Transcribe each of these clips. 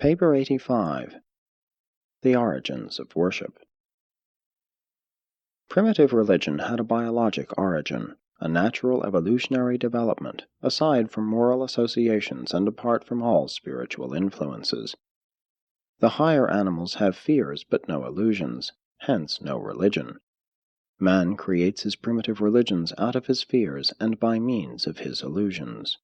Paper 85. The Origins of Worship. Primitive religion had a biologic origin, a natural evolutionary development, aside from moral associations and apart from all spiritual influences. The higher animals have fears but no illusions, hence no religion. Man creates his primitive religions out of his fears and by means of his illusions.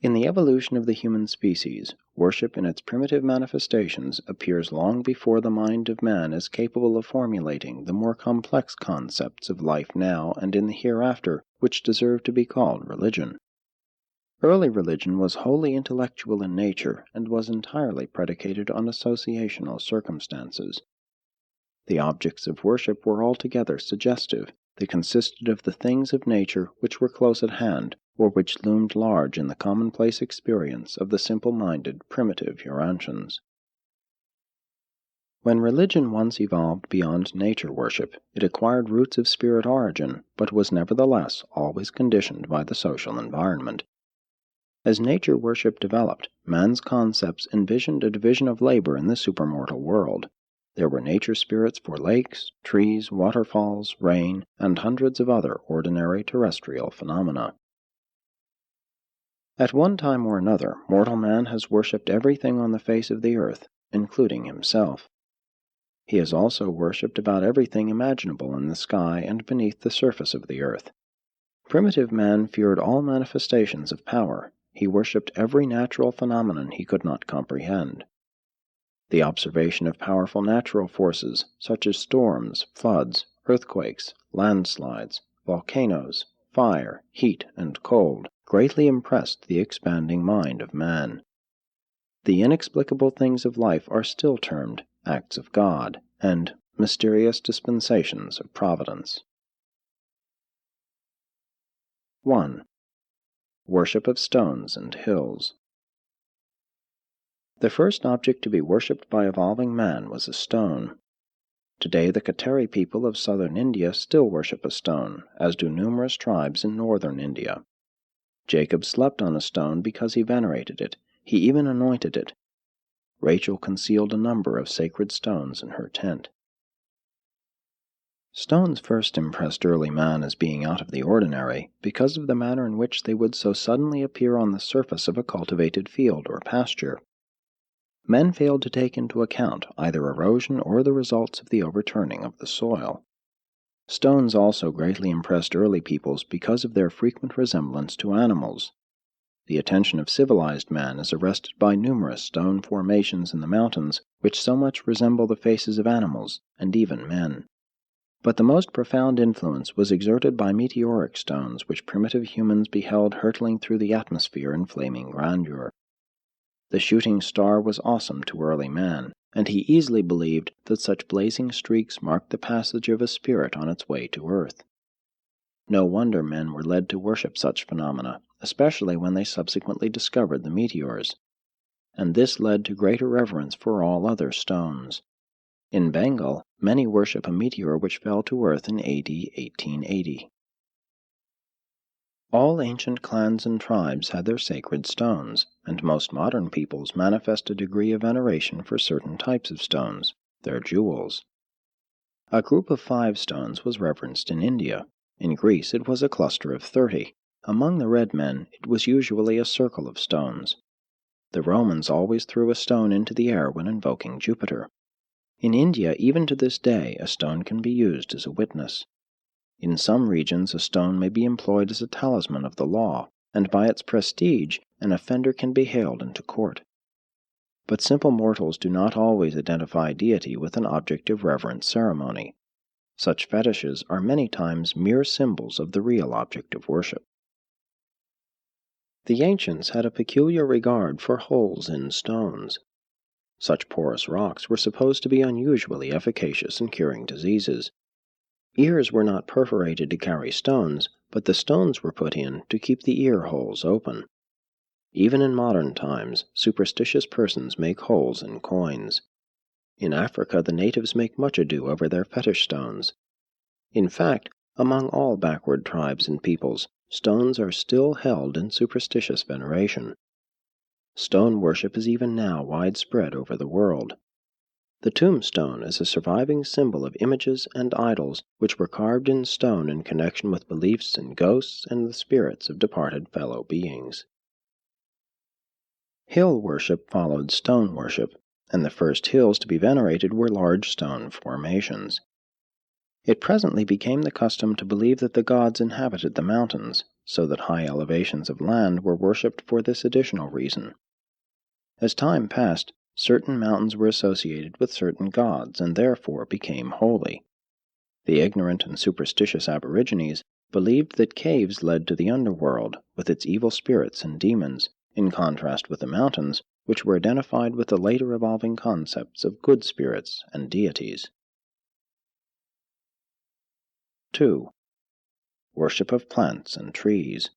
In the evolution of the human species, worship in its primitive manifestations appears long before the mind of man is capable of formulating the more complex concepts of life now and in the hereafter which deserve to be called religion. Early religion was wholly intellectual in nature and was entirely predicated on associational circumstances. The objects of worship were altogether suggestive. They consisted of the things of nature which were close at hand, or which loomed large in the commonplace experience of the simple-minded, primitive Urantians. When religion once evolved beyond nature worship, it acquired roots of spirit origin, but was nevertheless always conditioned by the social environment. As nature worship developed, man's concepts envisioned a division of labor in the supermortal world. There were nature spirits for lakes, trees, waterfalls, rain, and hundreds of other ordinary terrestrial phenomena. At one time or another, mortal man has worshipped everything on the face of the earth, including himself. He has also worshipped about everything imaginable in the sky and beneath the surface of the earth. Primitive man feared all manifestations of power. He worshipped every natural phenomenon he could not comprehend. The observation of powerful natural forces, such as storms, floods, earthquakes, landslides, volcanoes, fire, heat, and cold, greatly impressed the expanding mind of man. The inexplicable things of life are still termed acts of God and mysterious dispensations of providence. 1. Worship of stones and hills. The first object to be worshipped by evolving man was a stone. Today the Kateri people of southern India still worship a stone, as do numerous tribes in northern India. Jacob slept on a stone because he venerated it. He even anointed it. Rachel concealed a number of sacred stones in her tent. Stones first impressed early man as being out of the ordinary because of the manner in which they would so suddenly appear on the surface of a cultivated field or pasture. Men failed to take into account either erosion or the results of the overturning of the soil. Stones also greatly impressed early peoples because of their frequent resemblance to animals. The attention of civilized man is arrested by numerous stone formations in the mountains which so much resemble the faces of animals and even men. But the most profound influence was exerted by meteoric stones which primitive humans beheld hurtling through the atmosphere in flaming grandeur. The shooting star was awesome to early man, and he easily believed that such blazing streaks marked the passage of a spirit on its way to earth. No wonder men were led to worship such phenomena, especially when they subsequently discovered the meteors. And this led to greater reverence for all other stones. In Bengal, many worship a meteor which fell to earth in AD 1880. All ancient clans and tribes had their sacred stones, and most modern peoples manifest a degree of veneration for certain types of stones, their jewels. A group of 5 stones was reverenced in India. In Greece it was a cluster of 30. Among the red men it was usually a circle of stones. The Romans always threw a stone into the air when invoking Jupiter. In India, even to this day, a stone can be used as a witness. In some regions a stone may be employed as a talisman of the law, and by its prestige an offender can be haled into court. But simple mortals do not always identify deity with an object of reverent ceremony. Such fetishes are many times mere symbols of the real object of worship. The ancients had a peculiar regard for holes in stones. Such porous rocks were supposed to be unusually efficacious in curing diseases. Ears were not perforated to carry stones, but the stones were put in to keep the ear holes open. Even in modern times, superstitious persons make holes in coins. In Africa, the natives make much ado over their fetish stones. In fact, among all backward tribes and peoples, stones are still held in superstitious veneration. Stone worship is even now widespread over the world. The tombstone is a surviving symbol of images and idols which were carved in stone in connection with beliefs in ghosts and the spirits of departed fellow beings. Hill worship followed stone worship, and the first hills to be venerated were large stone formations. It presently became the custom to believe that the gods inhabited the mountains, so that high elevations of land were worshipped for this additional reason. As time passed, certain mountains were associated with certain gods and therefore became holy. The ignorant and superstitious aborigines believed that caves led to the underworld, with its evil spirits and demons, in contrast with the mountains, which were identified with the later evolving concepts of good spirits and deities. 2. Worship of plants and trees.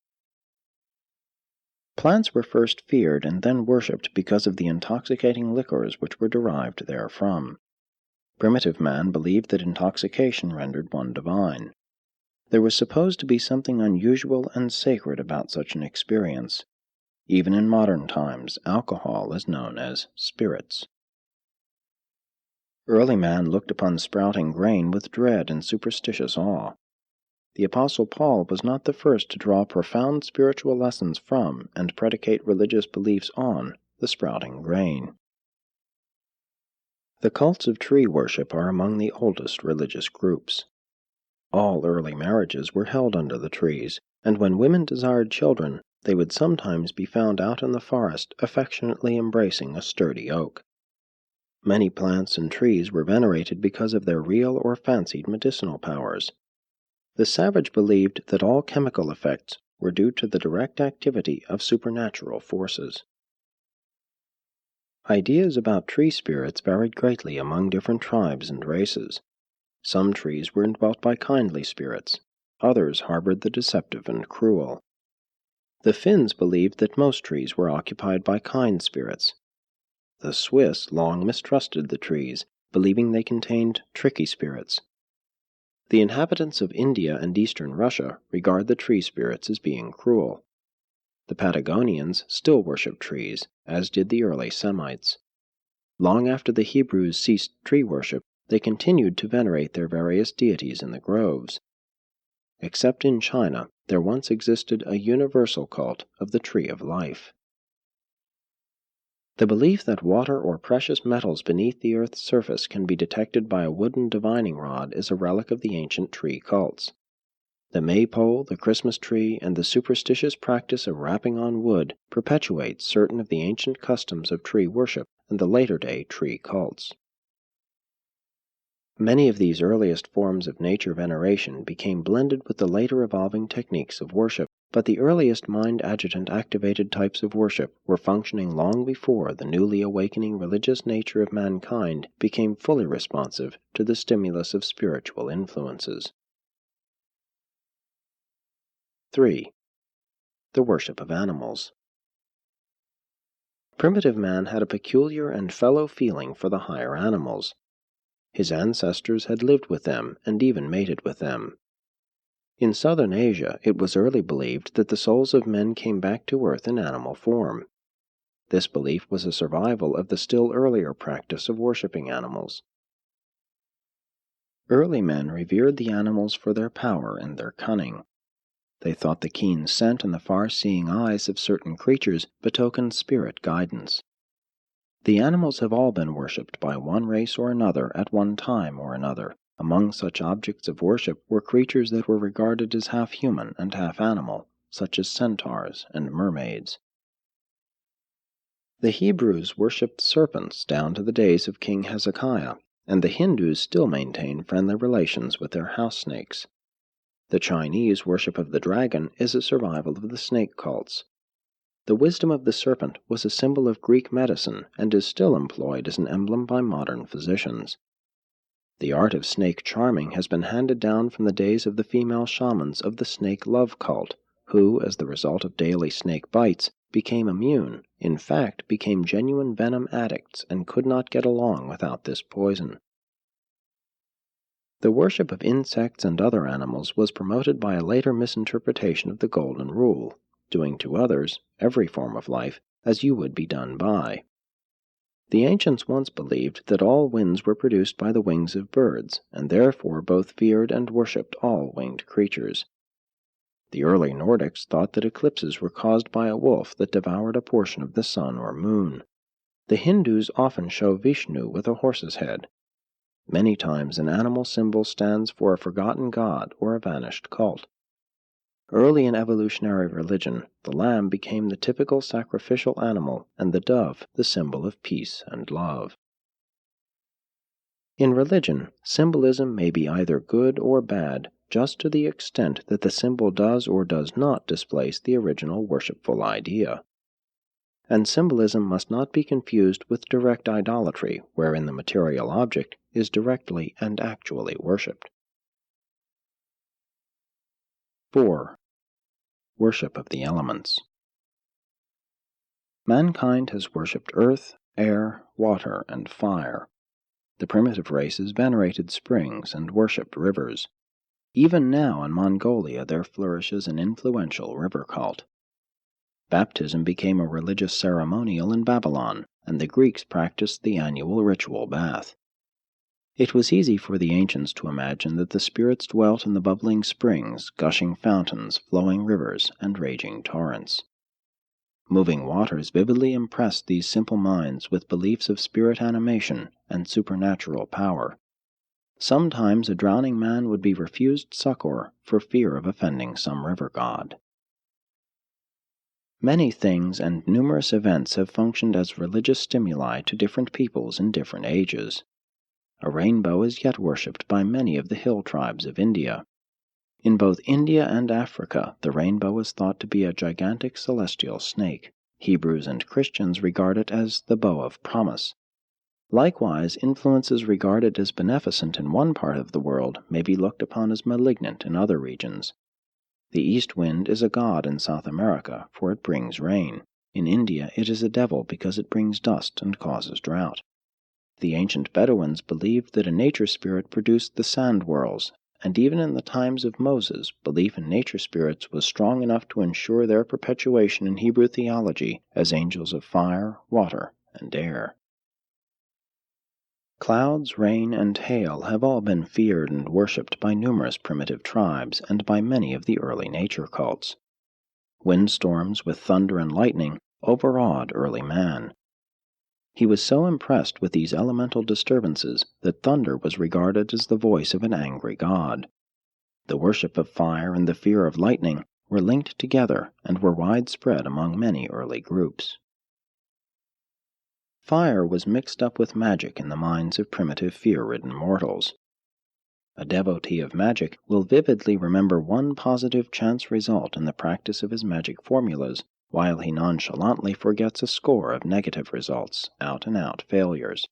Plants were first feared and then worshipped because of the intoxicating liquors which were derived therefrom. Primitive man believed that intoxication rendered one divine. There was supposed to be something unusual and sacred about such an experience. Even in modern times, alcohol is known as spirits. Early man looked upon sprouting grain with dread and superstitious awe. The Apostle Paul was not the first to draw profound spiritual lessons from and predicate religious beliefs on the sprouting grain. The cults of tree worship are among the oldest religious groups. All early marriages were held under the trees, and when women desired children, they would sometimes be found out in the forest affectionately embracing a sturdy oak. Many plants and trees were venerated because of their real or fancied medicinal powers. The savage believed that all chemical effects were due to the direct activity of supernatural forces. Ideas about tree spirits varied greatly among different tribes and races. Some trees were indwelt by kindly spirits, others harbored the deceptive and cruel. The Finns believed that most trees were occupied by kind spirits. The Swiss long mistrusted the trees, believing they contained tricky spirits. The inhabitants of India and eastern Russia regard the tree spirits as being cruel. The Patagonians still worship trees, as did the early Semites. Long after the Hebrews ceased tree worship, they continued to venerate their various deities in the groves. Except in China, there once existed a universal cult of the Tree of Life. The belief that water or precious metals beneath the earth's surface can be detected by a wooden divining rod is a relic of the ancient tree cults. The maypole, the Christmas tree, and the superstitious practice of rapping on wood perpetuate certain of the ancient customs of tree worship and the later-day tree cults. Many of these earliest forms of nature veneration became blended with the later evolving techniques of worship, but the earliest mind-adjutant-activated types of worship were functioning long before the newly awakening religious nature of mankind became fully responsive to the stimulus of spiritual influences. 3. The worship of animals. Primitive man had a peculiar and fellow feeling for the higher animals. His ancestors had lived with them and even mated with them. In southern Asia, it was early believed that the souls of men came back to earth in animal form. This belief was a survival of the still earlier practice of worshipping animals. Early men revered the animals for their power and their cunning. They thought the keen scent and the far-seeing eyes of certain creatures betokened spirit guidance. The animals have all been worshipped by one race or another at one time or another. Among such objects of worship were creatures that were regarded as half human and half animal, such as centaurs and mermaids. The Hebrews worshipped serpents down to the days of King Hezekiah, and the Hindus still maintain friendly relations with their house snakes. The Chinese worship of the dragon is a survival of the snake cults. The wisdom of the serpent was a symbol of Greek medicine and is still employed as an emblem by modern physicians. The art of snake charming has been handed down from the days of the female shamans of the snake love cult, who, as the result of daily snake bites, became immune, in fact became genuine venom addicts and could not get along without this poison. The worship of insects and other animals was promoted by a later misinterpretation of the Golden Rule, doing to others, every form of life, as you would be done by. The ancients once believed that all winds were produced by the wings of birds, and therefore both feared and worshipped all winged creatures. The early Nordics thought that eclipses were caused by a wolf that devoured a portion of the sun or moon. The Hindus often show Vishnu with a horse's head. Many times an animal symbol stands for a forgotten god or a vanished cult. Early in evolutionary religion, the lamb became the typical sacrificial animal and the dove the symbol of peace and love. In religion, symbolism may be either good or bad, just to the extent that the symbol does or does not displace the original worshipful idea. And symbolism must not be confused with direct idolatry, wherein the material object is directly and actually worshipped. 4. Worship of the elements. Mankind has worshipped earth, air, water, and fire. The primitive races venerated springs and worshipped rivers. Even now in Mongolia there flourishes an influential river cult. Baptism became a religious ceremonial in Babylon, and the Greeks practiced the annual ritual bath. It was easy for the ancients to imagine that the spirits dwelt in the bubbling springs, gushing fountains, flowing rivers, and raging torrents. Moving waters vividly impressed these simple minds with beliefs of spirit animation and supernatural power. Sometimes a drowning man would be refused succor for fear of offending some river god. Many things and numerous events have functioned as religious stimuli to different peoples in different ages. A rainbow is yet worshipped by many of the hill tribes of India. In both India and Africa, the rainbow is thought to be a gigantic celestial snake. Hebrews and Christians regard it as the bow of promise. Likewise, influences regarded as beneficent in one part of the world may be looked upon as malignant in other regions. The east wind is a god in South America, for it brings rain. In India it is a devil because it brings dust and causes drought. The ancient Bedouins believed that a nature spirit produced the sand whirls, and even in the times of Moses, belief in nature spirits was strong enough to ensure their perpetuation in Hebrew theology as angels of fire, water, and air. Clouds, rain, and hail have all been feared and worshipped by numerous primitive tribes and by many of the early nature cults. Windstorms with thunder and lightning overawed early man. He was so impressed with these elemental disturbances that thunder was regarded as the voice of an angry god. The worship of fire and the fear of lightning were linked together and were widespread among many early groups. Fire was mixed up with magic in the minds of primitive fear-ridden mortals. A devotee of magic will vividly remember one positive chance result in the practice of his magic formulas, while he nonchalantly forgets a score of negative results, out-and-out failures.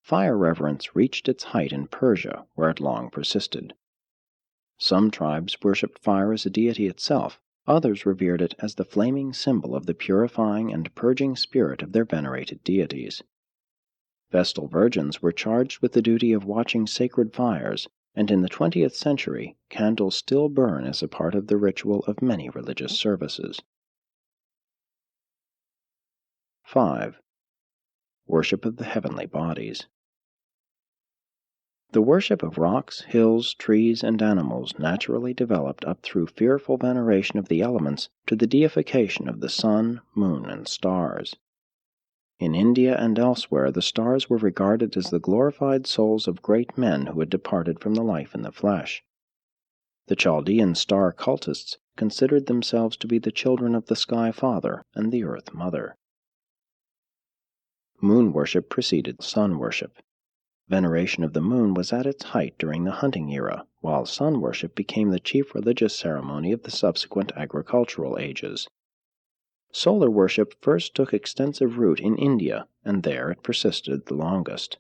Fire reverence reached its height in Persia, where it long persisted. Some tribes worshipped fire as a deity itself, others revered it as the flaming symbol of the purifying and purging spirit of their venerated deities. Vestal virgins were charged with the duty of watching sacred fires, and in the 20th century, candles still burn as a part of the ritual of many religious services. 5. Worship of the heavenly bodies. The worship of rocks, hills, trees, and animals naturally developed up through fearful veneration of the elements to the deification of the sun, moon, and stars. In India and elsewhere, the stars were regarded as the glorified souls of great men who had departed from the life in the flesh. The Chaldean star cultists considered themselves to be the children of the Sky Father and the Earth Mother. Moon worship preceded sun worship. Veneration of the moon was at its height during the hunting era, while sun worship became the chief religious ceremony of the subsequent agricultural ages. Solar worship first took extensive root in India, and there it persisted the longest.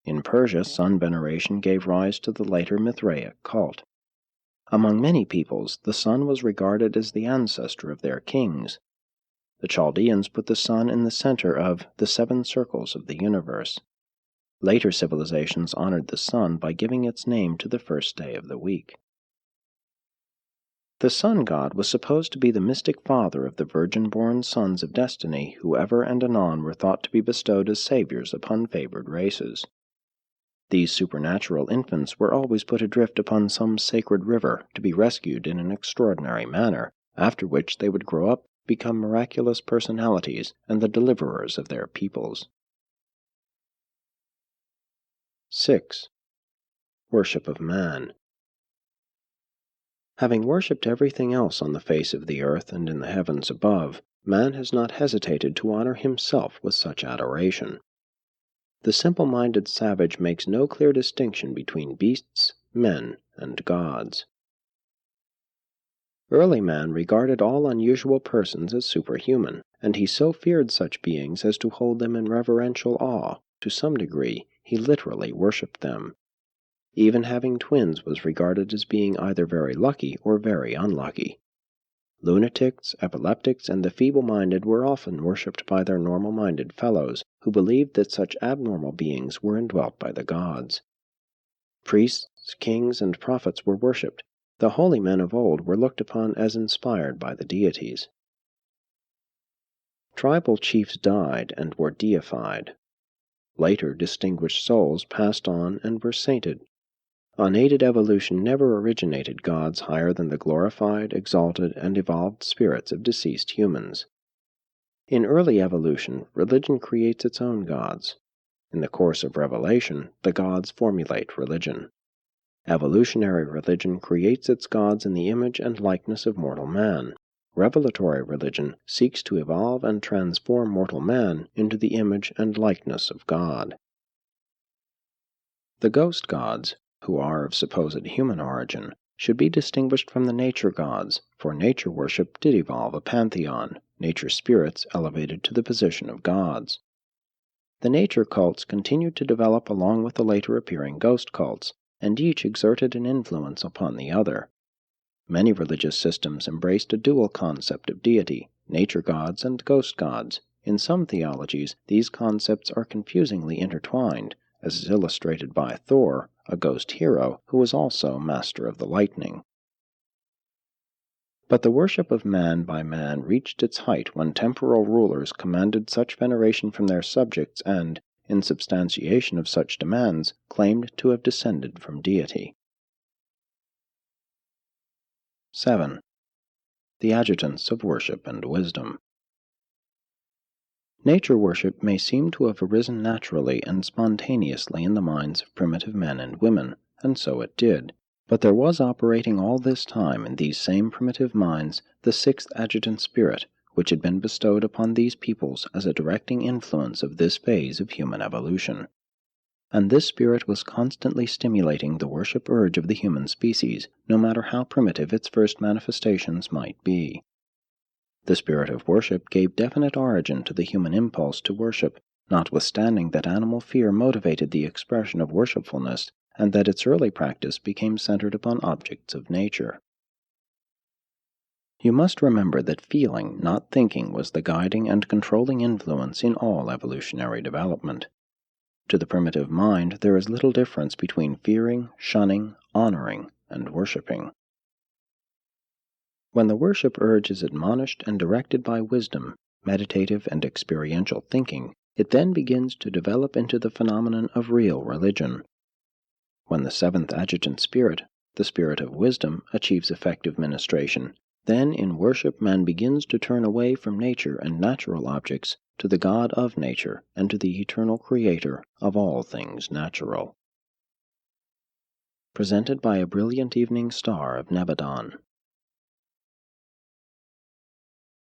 In Persia, sun veneration gave rise to the later Mithraic cult. Among many peoples, the sun was regarded as the ancestor of their kings. The Chaldeans put the sun in the center of the 7 circles of the universe. Later civilizations honored the sun by giving its name to the first day of the week. The sun god was supposed to be the mystic father of the virgin-born sons of destiny who ever and anon were thought to be bestowed as saviors upon favored races. These supernatural infants were always put adrift upon some sacred river to be rescued in an extraordinary manner, after which they would grow up, become miraculous personalities, and the deliverers of their peoples. 6. Worship of man. Having worshipped everything else on the face of the earth and in the heavens above, man has not hesitated to honor himself with such adoration. The simple-minded savage makes no clear distinction between beasts, men, and gods. Early man regarded all unusual persons as superhuman, and he so feared such beings as to hold them in reverential awe. To some degree, he literally worshipped them. Even having twins was regarded as being either very lucky or very unlucky. Lunatics, epileptics, and the feeble-minded were often worshipped by their normal-minded fellows, who believed that such abnormal beings were indwelt by the gods. Priests, kings, and prophets were worshipped. The holy men of old were looked upon as inspired by the deities. Tribal chiefs died and were deified. Later, distinguished souls passed on and were sainted. Unaided evolution never originated gods higher than the glorified, exalted, and evolved spirits of deceased humans. In early evolution, religion creates its own gods. In the course of revelation, the gods formulate religion. Evolutionary religion creates its gods in the image and likeness of mortal man. Revelatory religion seeks to evolve and transform mortal man into the image and likeness of God. The ghost gods, who are of supposed human origin, should be distinguished from the nature gods, for nature worship did evolve a pantheon, nature spirits elevated to the position of gods. The nature cults continued to develop along with the later appearing ghost cults, and each exerted an influence upon the other. Many religious systems embraced a dual concept of deity, nature gods and ghost gods. In some theologies, these concepts are confusingly intertwined, as is illustrated by Thor, a ghost hero who was also master of the lightning. But the worship of man by man reached its height when temporal rulers commanded such veneration from their subjects and, in substantiation of such demands, claimed to have descended from deity. 7. The adjutants of worship and wisdom. Nature worship may seem to have arisen naturally and spontaneously in the minds of primitive men and women, and so it did. But there was operating all this time in these same primitive minds the sixth adjutant spirit, which had been bestowed upon these peoples as a directing influence of this phase of human evolution. And this spirit was constantly stimulating the worship urge of the human species, no matter how primitive its first manifestations might be. The spirit of worship gave definite origin to the human impulse to worship, notwithstanding that animal fear motivated the expression of worshipfulness, and that its early practice became centered upon objects of nature. You must remember that feeling, not thinking, was the guiding and controlling influence in all evolutionary development. To the primitive mind, there is little difference between fearing, shunning, honoring, and worshiping. When the worship urge is admonished and directed by wisdom, meditative and experiential thinking, it then begins to develop into the phenomenon of real religion. When the seventh adjutant spirit, the spirit of wisdom, achieves effective ministration, then in worship man begins to turn away from nature and natural objects to the God of nature and to the eternal Creator of all things natural. Presented by a brilliant evening star of Nebadon.